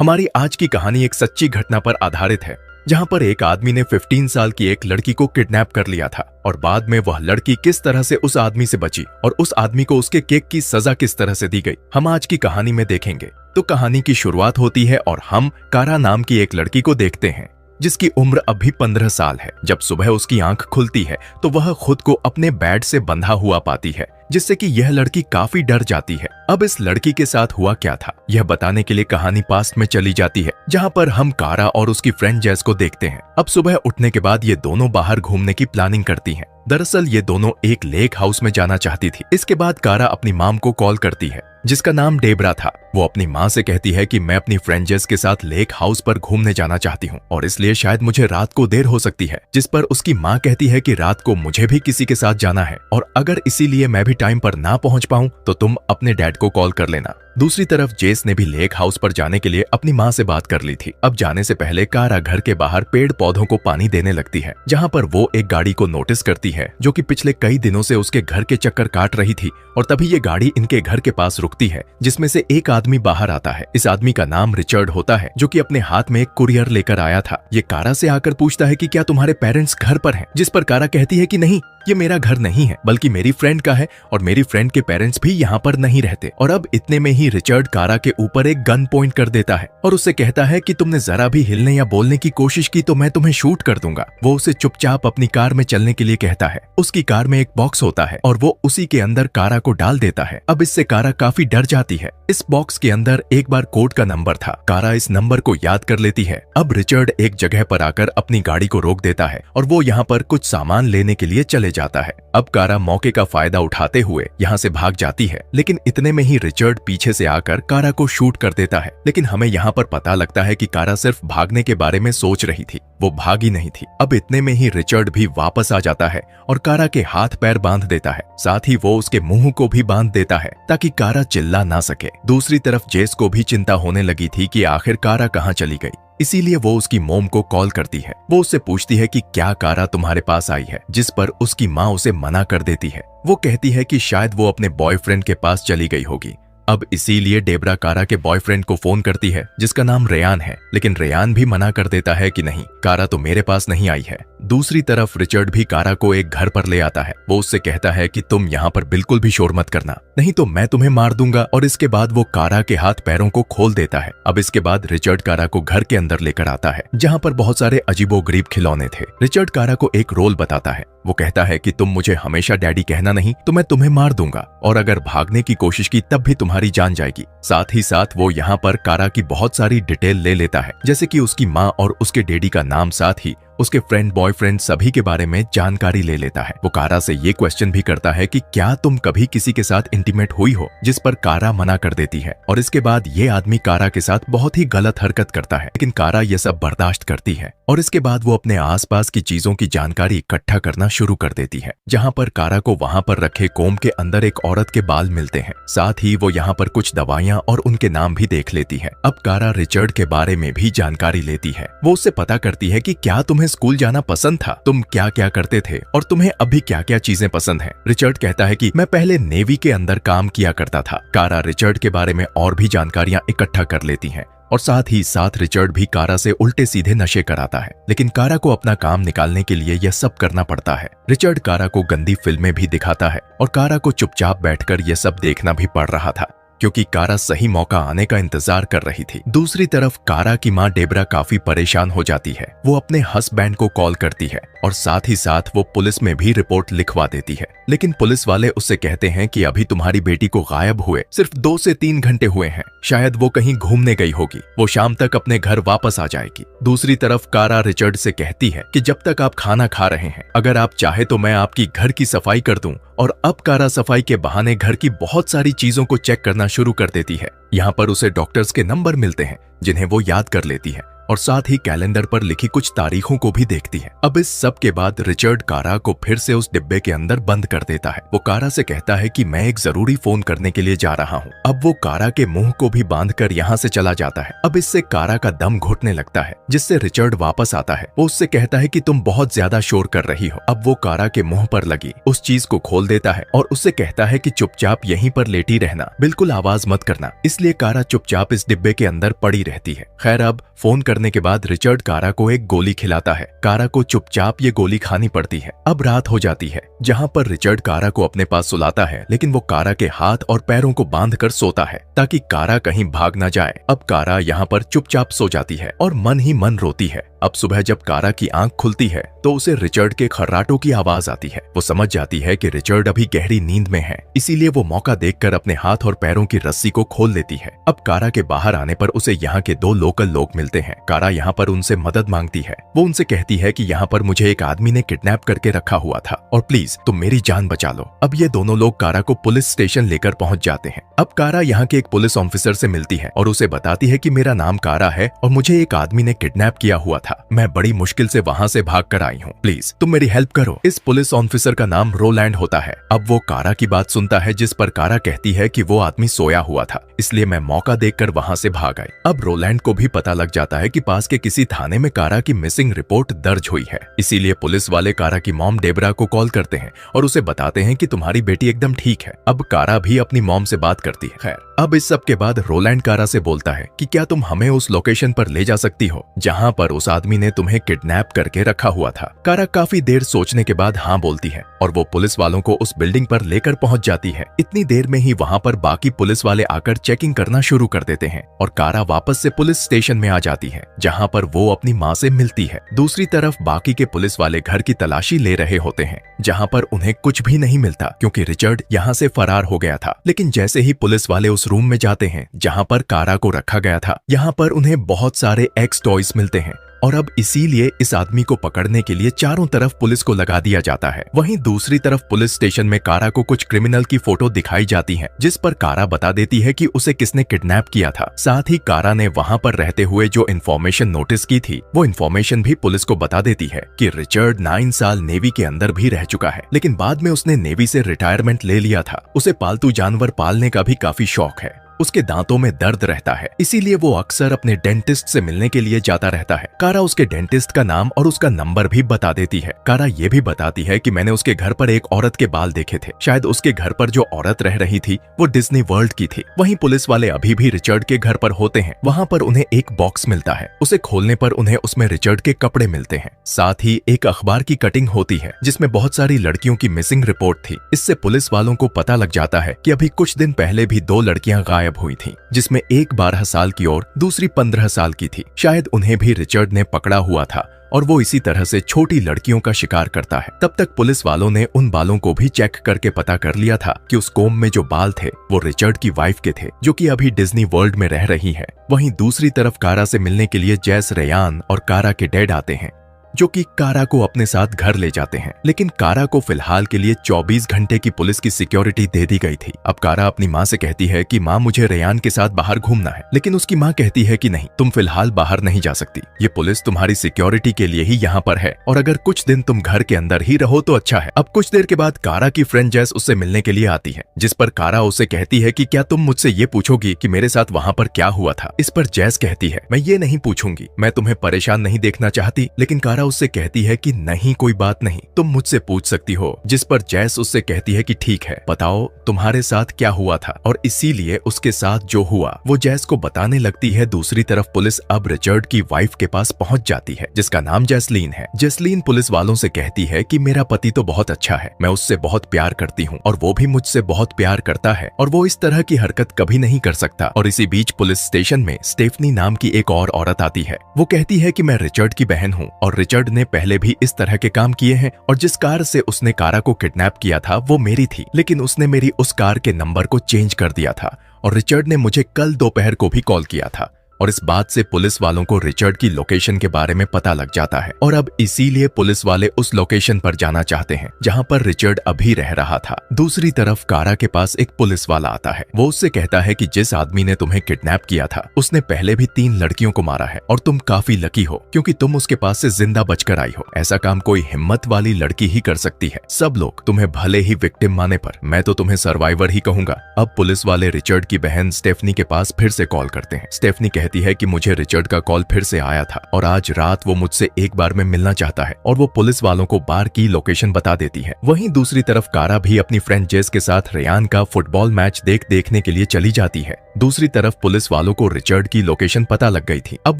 हमारी आज की कहानी एक सच्ची घटना पर आधारित है, जहां पर एक आदमी ने 15 साल की एक लड़की को किडनैप कर लिया था और बाद में वह लड़की किस तरह से उस आदमी से बची और उस आदमी को उसके केक की सजा किस तरह से दी गई, हम आज की कहानी में देखेंगे। तो कहानी की शुरुआत होती है और हम कारा नाम की एक लड़की को देखते हैं जिसकी उम्र अभी 15 साल है। जब सुबह उसकी आंख खुलती है तो वह खुद को अपने बेड से बंधा हुआ पाती है, जिससे कि यह लड़की काफी डर जाती है। अब इस लड़की के साथ हुआ क्या था, यह बताने के लिए कहानी पास्ट में चली जाती है, जहां पर हम कारा और उसकी फ्रेंड जेस को देखते हैं। अब सुबह उठने के बाद ये दोनों बाहर घूमने की प्लानिंग करती हैं। दरअसल ये दोनों एक लेक हाउस में जाना चाहती थी। इसके बाद कारा अपनी माम को कॉल करती है, जिसका नाम डेबरा था। वो अपनी माँ से कहती है कि मैं अपनी फ्रेंड जेस के साथ लेक हाउस पर घूमने जाना चाहती हूँ और इसलिए शायद मुझे रात को देर हो सकती है। जिस पर उसकी माँ कहती है कि रात को मुझे भी किसी के साथ जाना है और अगर इसीलिए मैं भी टाइम पर ना पहुंच पाऊं तो तुम अपने डैड को कॉल कर लेना। दूसरी तरफ जेस ने भी लेक हाउस पर जाने के लिए अपनी माँ से बात कर ली थी। अब जाने से पहले कारा घर के बाहर पेड़ पौधों को पानी देने लगती है, जहाँ पर वो एक गाड़ी को नोटिस करती है जो कि पिछले कई दिनों से उसके घर के चक्कर काट रही थी। और तभी ये गाड़ी इनके घर के पास रुकती है, जिसमें से एक आदमी बाहर आता है। इस आदमी का नाम रिचर्ड होता है, जो कि अपने हाथ में एक कुरियर लेकर आया था। ये कारा से आकर पूछता है कि क्या तुम्हारे पेरेंट्स घर पर हैं? जिस पर कारा कहती है कि नहीं, ये मेरा घर नहीं है बल्कि मेरी फ्रेंड का है और मेरी फ्रेंड के पेरेंट्स भी यहाँ पर नहीं रहते। और अब इतने में ही रिचर्ड कारा के ऊपर एक गन पॉइंट कर देता है और उससे कहता है कि तुमने जरा भी हिलने या बोलने की कोशिश की तो मैं तुम्हें शूट कर दूंगा। वो उसे चुपचाप अपनी कार में चलने के लिए कहता है। उसकी कार में एक बॉक्स होता है और वो उसी के अंदर कारा को डाल देता है। अब इससे कारा काफी डर जाती है। इस बॉक्स के अंदर एक बार कोड का नंबर था। कारा इस नंबर को याद कर लेती है। अब रिचर्ड एक जगह पर आकर अपनी गाड़ी को रोक देता है और वो यहाँ पर कुछ सामान लेने के लिए चले जाता है। अब कारा मौके का फायदा उठाते हुए यहाँ से भाग जाती है, लेकिन इतने में ही रिचर्ड पीछे से आकर कारा को शूट कर देता है। लेकिन हमें यहाँ पर पता लगता है कि कारा सिर्फ भागने के बारे में सोच रही थी, वो भागी नहीं थी। अब इतने में ही रिचर्ड भी वापस आ जाता है और कारा के हाथ पैर बांध देता है। साथ ही वो उसके मुंह को भी बांध देता है ताकि कारा चिल्ला ना सके। दूसरी तरफ जेस को भी चिंता होने लगी थी कि आखिर कारा कहाँ चली गई, इसीलिए वो उसकी मोम को कॉल करती है। वो उससे पूछती है कि क्या कारा तुम्हारे पास आई है, जिस पर उसकी माँ उसे मना कर देती है। वो कहती है कि शायद वो अपने बॉयफ्रेंड के पास चली गई होगी। अब इसीलिए डेबरा कारा के बॉयफ्रेंड को फोन करती है, जिसका नाम रेयान है, लेकिन रेयान भी मना कर देता है कि नहीं, कारा तो मेरे पास नहीं आई है। दूसरी तरफ रिचर्ड भी कारा को एक घर पर ले आता है। वो उससे कहता है कि तुम यहाँ पर बिल्कुल भी शोर मत करना, नहीं तो मैं तुम्हें मार दूंगा। और इसके बाद वो कारा के हाथ पैरों को खोल देता है। अब इसके बाद रिचर्ड कारा को घर के अंदर लेकर आता है, जहाँ पर बहुत सारे अजीबोगरीब खिलौने थे। रिचर्ड कारा को एक रोल बताता है। वो कहता है कि तुम मुझे हमेशा डैडी कहना नहीं तो मैं तुम्हें मार दूंगा और अगर भागने की कोशिश की तब भी तुम्हारी जान जाएगी। साथ ही साथ वो यहाँ पर कारा की बहुत सारी डिटेल ले लेता है, जैसे कि उसकी माँ और उसके डैडी का नाम, साथ ही उसके फ्रेंड बॉयफ्रेंड सभी के बारे में जानकारी ले लेता है। वो कारा से ये क्वेश्चन भी करता है कि क्या तुम कभी किसी के साथ इंटीमेट हुई हो, जिस पर कारा मना कर देती है। और इसके बाद ये आदमी कारा के साथ बहुत ही गलत हरकत करता है, लेकिन कारा ये सब बर्दाश्त करती है। और इसके बाद वो अपने आसपास की चीजों की जानकारी इकट्ठा करना शुरू कर देती है, जहाँ पर कारा को वहाँ पर रखे कोम के अंदर एक औरत के बाल मिलते हैं। साथ ही वो यहाँ पर कुछ दवाइयाँ और उनके नाम भी देख लेती है। अब कारा रिचर्ड के बारे में भी जानकारी लेती है। वो उससे पता करती है कि क्या तुम्हें स्कूल जाना पसंद था, तुम क्या क्या करते थे और तुम्हें अभी क्या क्या चीजें पसंद हैं। रिचर्ड कहता है कि मैं पहले नेवी के अंदर काम किया करता था। कारा रिचर्ड के बारे में और भी जानकारियां इकट्ठा कर लेती है और साथ ही साथ रिचर्ड भी कारा से उल्टे सीधे नशे कराता है, लेकिन कारा को अपना काम निकालने के लिए यह सब करना पड़ता है। रिचर्ड कारा को गंदी फिल्में भी दिखाता है और कारा को चुपचाप बैठकर यह सब देखना भी पड़ रहा था, क्योंकि कारा सही मौका आने का इंतजार कर रही थी। दूसरी तरफ कारा की माँ डेबरा काफी परेशान हो जाती है। वो अपने हस्बैंड को कॉल करती है और साथ ही साथ वो पुलिस में भी रिपोर्ट लिखवा देती है, लेकिन पुलिस वाले उससे कहते हैं कि अभी तुम्हारी बेटी को गायब हुए सिर्फ 2 से 3 घंटे हुए हैं, शायद वो कहीं घूमने गई होगी, वो शाम तक अपने घर वापस आ जाएगी। दूसरी तरफ कारा रिचर्ड से कहती है कि जब तक आप खाना खा रहे हैं, अगर आप चाहे तो मैं आपकी घर की सफाई कर दूं। और अब कारा सफाई के बहाने घर की बहुत सारी चीजों को चेक करना शुरू कर देती है। यहाँ पर उसे डॉक्टर्स के नंबर मिलते हैं, जिन्हें वो याद कर लेती है और साथ ही कैलेंडर पर लिखी कुछ तारीखों को भी देखती है। अब इस सब के बाद रिचर्ड कारा को फिर से उस डिब्बे के अंदर बंद कर देता है। वो कारा से कहता है कि मैं एक जरूरी फोन करने के लिए जा रहा हूँ। अब वो कारा के मुंह को भी बांधकर यहाँ से चला जाता है। अब इससे कारा का दम घुटने लगता है, जिससे रिचर्ड वापस आता है। वो उससे कहता है कि तुम बहुत ज्यादा शोर कर रही हो। अब वो कारा के मुंह पर लगी उस चीज को खोल देता है और उससे कहता है कि चुपचाप यहीं पर लेटी रहना, बिल्कुल आवाज मत करना। इसलिए कारा चुपचाप इस डिब्बे के अंदर पड़ी रहती है। खैर, अब फोन करने के बाद रिचर्ड कारा को एक गोली खिलाता है। कारा को चुपचाप ये गोली खानी पड़ती है। अब रात हो जाती है, जहाँ पर रिचर्ड कारा को अपने पास सुलाता है, लेकिन वो कारा के हाथ और पैरों को बांधकर सोता है ताकि कारा कहीं भाग न जाए। अब कारा यहाँ पर चुपचाप सो जाती है और मन ही मन रोती है। अब सुबह जब कारा की आंख खुलती है तो उसे रिचर्ड के खर्राटों की आवाज आती है। वो समझ जाती है कि रिचर्ड अभी गहरी नींद में है, इसीलिए वो मौका देखकर अपने हाथ और पैरों की रस्सी को खोल लेती है। अब कारा के बाहर आने पर उसे यहाँ के 2 लोकल लोग मिलते हैं। कारा यहाँ पर उनसे मदद मांगती है। वो उनसे कहती है कि यहाँ पर मुझे एक आदमी ने किडनैप करके रखा हुआ था और प्लीज तुम मेरी जान बचा लो। अब ये दोनों लोग कारा को पुलिस स्टेशन लेकर पहुंच जाते हैं। अब कारा यहाँ के एक पुलिस ऑफिसर से मिलती है और उसे बताती है कि मेरा नाम कारा है और मुझे एक आदमी ने किडनैप किया हुआ था। मैं बड़ी मुश्किल से वहाँ से भाग कर आई हूँ, प्लीज तुम मेरी हेल्प करो। इस पुलिस ऑफिसर का नाम रोलैंड होता है। अब वो कारा की बात सुनता है, जिस पर कारा कहती है कि वो आदमी सोया हुआ था, इसलिए मैं मौका देखकर वहाँ से भाग आई। अब रोलैंड को भी पता लग जाता है कि पास के किसी थाने में कारा की मिसिंग रिपोर्ट दर्ज हुई है, इसीलिए पुलिस वाले कारा की मॉम डेबरा को कॉल करते हैं और उसे बताते हैं कि तुम्हारी बेटी एकदम ठीक है। अब कारा भी अपनी मॉम से बात करती है। खैर, अब इस सब के बाद रोलैंड कारा से बोलता है कि क्या तुम हमें उस लोकेशन पर ले जा सकती हो जहाँ पर उस आदमी ने तुम्हें किडनैप करके रखा हुआ था। कारा काफी देर सोचने के बाद हाँ बोलती है और वो पुलिस वालों को उस बिल्डिंग पर लेकर पहुंच जाती है। इतनी देर में ही वहाँ पर बाकी पुलिस वाले आकर चेकिंग करना शुरू कर देते हैं और कारा वापस से पुलिस स्टेशन में आ जाती है, जहाँ पर वो अपनी माँ से मिलती है। दूसरी तरफ बाकी के पुलिस वाले घर की तलाशी ले रहे होते हैं, जहाँ पर उन्हें कुछ भी नहीं मिलता क्योंकि रिचर्ड यहाँ से फरार हो गया था। लेकिन जैसे ही पुलिस वाले उस रूम में जाते हैं जहाँ पर कारा को रखा गया था, यहाँ पर उन्हें बहुत सारे एक्स टॉयज मिलते हैं और अब इसीलिए इस आदमी को पकड़ने के लिए चारों तरफ पुलिस को लगा दिया जाता है। वहीं दूसरी तरफ पुलिस स्टेशन में कारा को कुछ क्रिमिनल की फोटो दिखाई जाती है, जिस पर कारा बता देती है कि उसे किसने किडनैप किया था। साथ ही कारा ने वहां पर रहते हुए जो इन्फॉर्मेशन नोटिस की थी, वो इन्फॉर्मेशन भी पुलिस को बता देती है कि रिचर्ड 9 साल नेवी के अंदर भी रह चुका है, लेकिन बाद में उसने नेवी से रिटायरमेंट ले लिया था। उसे पालतू जानवर पालने का भी काफी शौक है। उसके दांतों में दर्द रहता है, इसीलिए वो अक्सर अपने डेंटिस्ट से मिलने के लिए जाता रहता है। कारा उसके डेंटिस्ट का नाम और उसका नंबर भी बता देती है। कारा ये भी बताती है कि मैंने उसके घर पर एक औरत के बाल देखे थे। शायद उसके घर पर जो औरत रह रही थी वो डिज्नी वर्ल्ड की थी। वहीं पुलिस वाले अभी भी रिचर्ड के घर पर होते हैं। वहाँ पर उन्हें एक बॉक्स मिलता है। उसे खोलने पर उन्हें उसमें रिचर्ड के कपड़े मिलते हैं। साथ ही एक अखबार की कटिंग होती है जिसमें बहुत सारी लड़कियों की मिसिंग रिपोर्ट थी। इससे पुलिस वालों को पता लग जाता है कि अभी कुछ दिन पहले भी 2 लड़कियां गायब हुई थीं, जिसमें एक 12 साल की और दूसरी 15 साल की थी। शायद उन्हें भी रिचर्ड ने पकड़ा हुआ था और वो इसी तरह से छोटी लड़कियों का शिकार करता है। तब तक पुलिस वालों ने उन बालों को भी चेक करके पता कर लिया था कि उस कोम में जो बाल थे वो रिचर्ड की वाइफ के थे, जो कि अभी डिज्नी वर्ल्ड में रह रही है। वहीं दूसरी तरफ कारा से मिलने के लिए जैस, रेयान और कारा के डैड आते हैं, जो कि कारा को अपने साथ घर ले जाते हैं। लेकिन कारा को फिलहाल के लिए 24 घंटे की पुलिस की सिक्योरिटी दे दी गई थी। अब कारा अपनी माँ से कहती है कि माँ मुझे रेयान के साथ बाहर घूमना है, लेकिन उसकी माँ कहती है कि नहीं, तुम फिलहाल बाहर नहीं जा सकती। ये पुलिस तुम्हारी सिक्योरिटी के लिए ही यहाँ पर है और अगर कुछ दिन तुम घर के अंदर ही रहो तो अच्छा है। अब कुछ देर के बाद कारा की फ्रेंड जैस उससे मिलने के लिए आती है, जिस पर कारा उससे कहती है कि क्या तुम मुझसे ये पूछोगी कि मेरे साथ वहाँ पर क्या हुआ था। इस पर जैस कहती है मैं ये नहीं पूछूंगी, मैं तुम्हें परेशान नहीं देखना चाहती। लेकिन कारा उससे कहती है कि नहीं, कोई बात नहीं, तुम मुझसे पूछ सकती हो। जिस पर जैस उससे कहती है कि ठीक है, बताओ तुम्हारे साथ क्या हुआ था। और इसीलिए उसके साथ जो हुआ वो जैस को बताने लगती है। दूसरी तरफ पुलिस अब रिचर्ड की वाइफ के पास पहुंच जाती है, जिसका नाम जैसलीन है। जैसलीन पुलिस वालों से कहती है कि मेरा पति तो बहुत अच्छा है, मैं उससे बहुत प्यार करती हूँ और वो भी मुझसे बहुत प्यार करता है और वो इस तरह की हरकत कभी नहीं कर सकता। और इसी बीच पुलिस स्टेशन में स्टेफनी नाम की एक और औरत आती है। वो कहती है कि मैं रिचर्ड की बहन हूँ और रिचर्ड ने पहले भी इस तरह के काम किए हैं और जिस कार से उसने कारा को किडनैप किया था वो मेरी थी, लेकिन उसने मेरी उस कार के नंबर को चेंज कर दिया था और रिचर्ड ने मुझे कल दोपहर को भी कॉल किया था। और इस बात से पुलिस वालों को रिचर्ड की लोकेशन के बारे में पता लग जाता है और अब इसीलिए पुलिस वाले उस लोकेशन पर जाना चाहते हैं जहां पर रिचर्ड अभी रह रहा था। दूसरी तरफ कारा के पास एक पुलिस वाला आता है। वो उससे कहता है कि जिस आदमी ने तुम्हें किडनैप किया था उसने पहले भी 3 लड़कियों को मारा है और तुम काफी लकी हो क्योंकि तुम उसके पास से जिंदा बचकर आई हो। ऐसा काम कोई हिम्मत वाली लड़की ही कर सकती है। सब लोग तुम्हें भले ही विक्टिम माने पर मैं तो तुम्हें सर्वाइवर ही कहूंगा। अब पुलिस वाले रिचर्ड की बहन स्टेफनी के पास फिर से कॉल करते हैं। स्टेफनी कहती है कि मुझे रिचर्ड का कॉल फिर से आया था और आज रात वो मुझसे एक बार में मिलना चाहता है और वो पुलिस वालों को बार की लोकेशन बता देती है। वहीं दूसरी तरफ कारा भी अपनी फ्रेंड जेस के साथ रेयान का फुटबॉल मैच देखने के लिए चली जाती है। दूसरी तरफ पुलिस वालों को रिचर्ड की लोकेशन पता लग गई थी। अब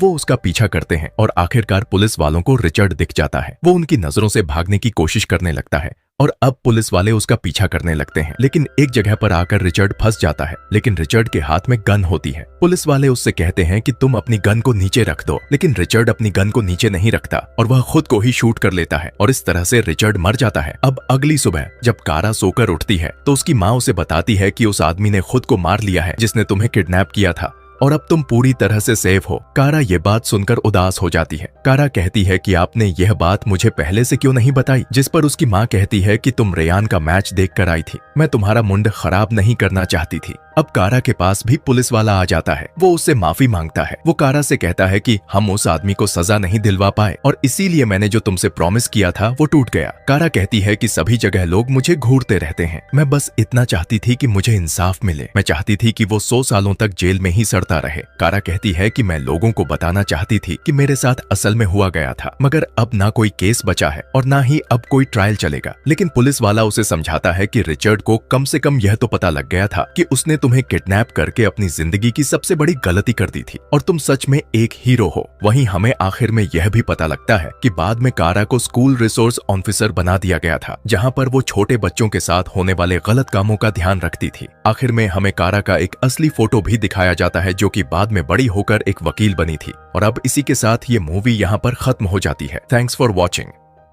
वो उसका पीछा करते हैं और आखिरकार पुलिस वालों को रिचर्ड दिख जाता है। वो उनकी नजरों से भागने की कोशिश करने लगता है और अब पुलिस वाले उसका पीछा करने लगते हैं, लेकिन एक जगह पर आकर रिचर्ड फंस जाता है। लेकिन रिचर्ड के हाथ में गन होती है। पुलिस वाले उससे कहते हैं कि तुम अपनी गन को नीचे रख दो, लेकिन रिचर्ड अपनी गन को नीचे नहीं रखता और वह खुद को ही शूट कर लेता है और इस तरह से रिचर्ड मर जाता है। अब अगली सुबह जब कारा सोकर उठती है तो उसकी माँ उसे बताती है कि उस आदमी ने खुद को मार लिया है जिसने तुम्हें किडनैप किया था और अब तुम पूरी तरह से सेफ हो। कारा ये बात सुनकर उदास हो जाती है। कारा कहती है कि आपने यह बात मुझे पहले से क्यों नहीं बताई, जिस पर उसकी माँ कहती है कि तुम रेयान का मैच देखकर आई थी, मैं तुम्हारा मुंड खराब नहीं करना चाहती थी। अब कारा के पास भी पुलिस वाला आ जाता है। वो उससे माफी मांगता है। वो कारा से कहता है कि हम उस आदमी को सजा नहीं दिलवा पाए और इसीलिए मैंने जो तुमसे प्रॉमिस किया था वो टूट गया। कारा कहती है कि सभी जगह लोग मुझे घूरते रहते हैं, मैं बस इतना चाहती थी कि मुझे इंसाफ मिले। मैं चाहती थी कि वो 100 सालों तक जेल में ही सड़ता रहे। कारा कहती है कि मैं लोगों को बताना चाहती थी कि मेरे साथ असल में हुआ गया था, मगर अब ना कोई केस बचा है और ना ही अब कोई ट्रायल चलेगा। लेकिन पुलिस वाला उसे समझाता है कि रिचर्ड को कम से कम यह तो पता लग गया था कि उसने तुम्हें किडनैप करके अपनी जिंदगी की सबसे बड़ी गलती कर दी थी और तुम सच में एक हीरो हो। वहीं हमें आखिर में यह भी पता लगता है कि बाद में कारा को स्कूल रिसोर्स ऑफिसर बना दिया गया था, जहां पर वो छोटे बच्चों के साथ होने वाले गलत कामों का ध्यान रखती थी। आखिर में हमें कारा का एक असली फोटो भी दिखाया जाता है जो कि बाद में बड़ी होकर एक वकील बनी थी। और अब इसी के साथ ये मूवी यहाँ पर खत्म हो जाती है। Thanks for watching.